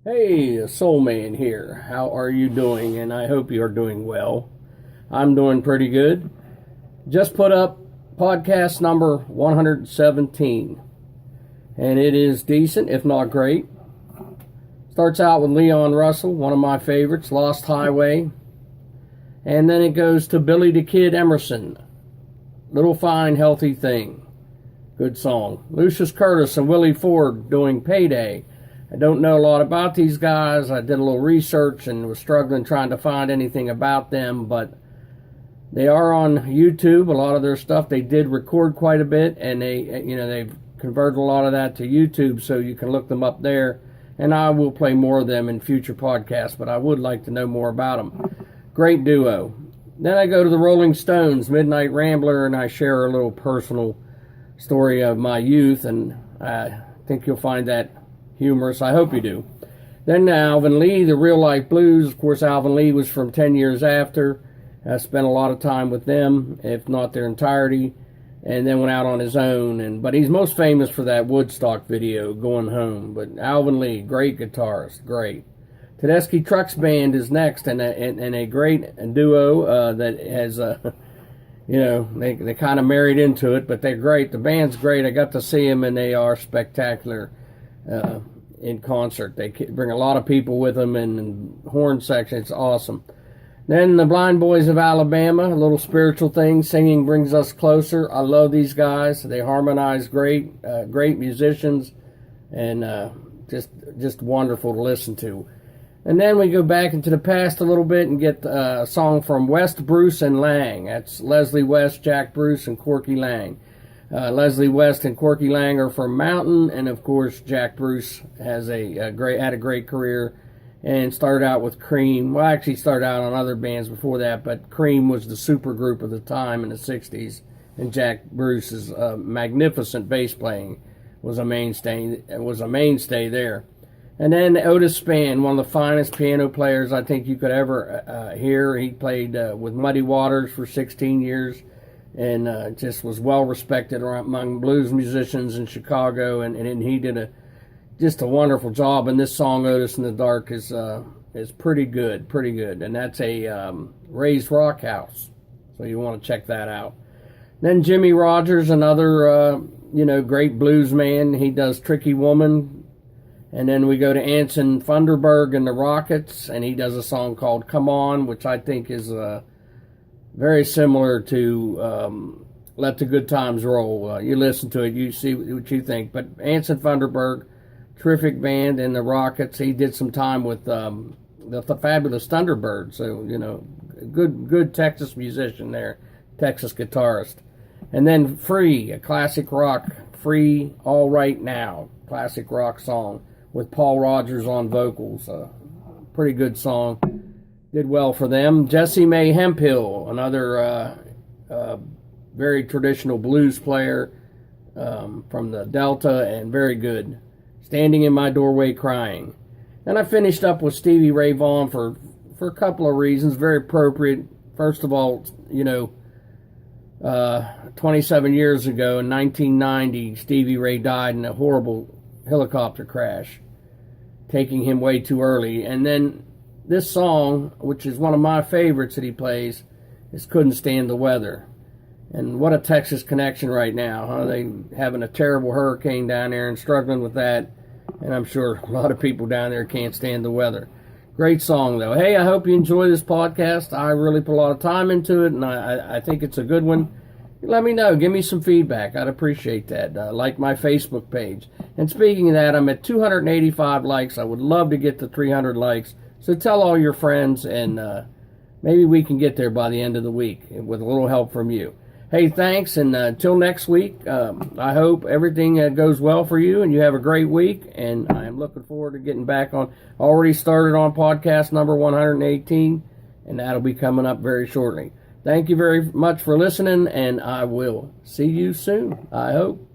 Hey, Soul Man here. How are you doing? And I hope you are doing well. I'm doing pretty good. Just put up podcast number 117, and it is decent, if not great. Starts out with Leon Russell, one of my favorites, Lost Highway. And then it goes to Billy the Kid Emerson, Little Fine Healthy Thing. Good song. Lucius Curtis and Willie Ford doing Payday. I don't know a lot about these guys. I did a little research and was struggling trying to find anything about them, but they are on YouTube. A lot of their stuff they did record quite a bit, and they've converted a lot of that to YouTube, so you can look them up there. And I will play more of them in future podcasts, but I would like to know more about them. Great duo. Then I go to the Rolling Stones, Midnight Rambler, and I share a little personal story of my youth, and I think you'll find that humorous. I hope you do. Then Alvin Lee, the Real Life Blues. Of course, Alvin Lee was from 10 Years After. I spent a lot of time with them, if not their entirety, and then went out on his own. But he's most famous for that Woodstock video, Going Home. But Alvin Lee, great guitarist, great. Tedeschi Trucks Band is next, and a great duo that has, they kind of married into it, but they're great. The band's great. I got to see them, and they are spectacular. In concert. They bring a lot of people with them, and horn section, it's awesome. Then the Blind Boys of Alabama, a little spiritual thing, Singing Brings Us Closer. I love these guys. They harmonize great, great musicians, and just wonderful to listen to. And then we go back into the past a little bit and get a song from West, Bruce, and Lang. That's Leslie West, Jack Bruce, and Corky Lang. Leslie West and Corky Lang are from Mountain, and of course Jack Bruce had a great career and started out with Cream. Well, actually started out on other bands before that, but Cream was the super group of the time in the 60s, and Jack Bruce's magnificent bass playing was a mainstay there. And then Otis Spann, one of the finest piano players I think you could ever hear. He played with Muddy Waters for 16 years. And just was well respected among blues musicians in Chicago, and he did just a wonderful job. And this song, Otis in the Dark, is pretty good, and that's a Raised Rock House, so you want to check that out. Then Jimmy Rogers, another great blues man. He does Tricky Woman, and then we go to Anson Funderburgh and the Rockets, and he does a song called Come On, which I think is very similar to Let the Good Times Roll. You listen to it, you see what you think. But Anson Funderburgh, terrific band, and the Rockets. He did some time with the fabulous Thunderbirds. So, good Texas musician there, Texas guitarist. And then Free, a classic rock, Free All Right Now, classic rock song with Paul Rodgers on vocals. Pretty good song. Did well for them. Jessie Mae Hemphill, another very traditional blues player from the Delta, and very good. Standing in My Doorway Crying. And I finished up with Stevie Ray Vaughan for a couple of reasons, very appropriate. First of all, 27 years ago in 1990, Stevie Ray died in a horrible helicopter crash, taking him way too early. And then this song, which is one of my favorites that he plays, is Couldn't Stand the Weather. And what a Texas connection right now, huh? They having a terrible hurricane down there and struggling with that. And I'm sure a lot of people down there can't stand the weather. Great song, though. Hey, I hope you enjoy this podcast. I really put a lot of time into it, and I think it's a good one. Let me know. Give me some feedback. I'd appreciate that. Like my Facebook page. And speaking of that, I'm at 285 likes. I would love to get to 300 likes. So tell all your friends, and maybe we can get there by the end of the week with a little help from you. Hey, thanks, and until next week, I hope everything goes well for you, and you have a great week, and I am looking forward to getting back on. Already started on podcast number 118, and that'll be coming up very shortly. Thank you very much for listening, and I will see you soon, I hope.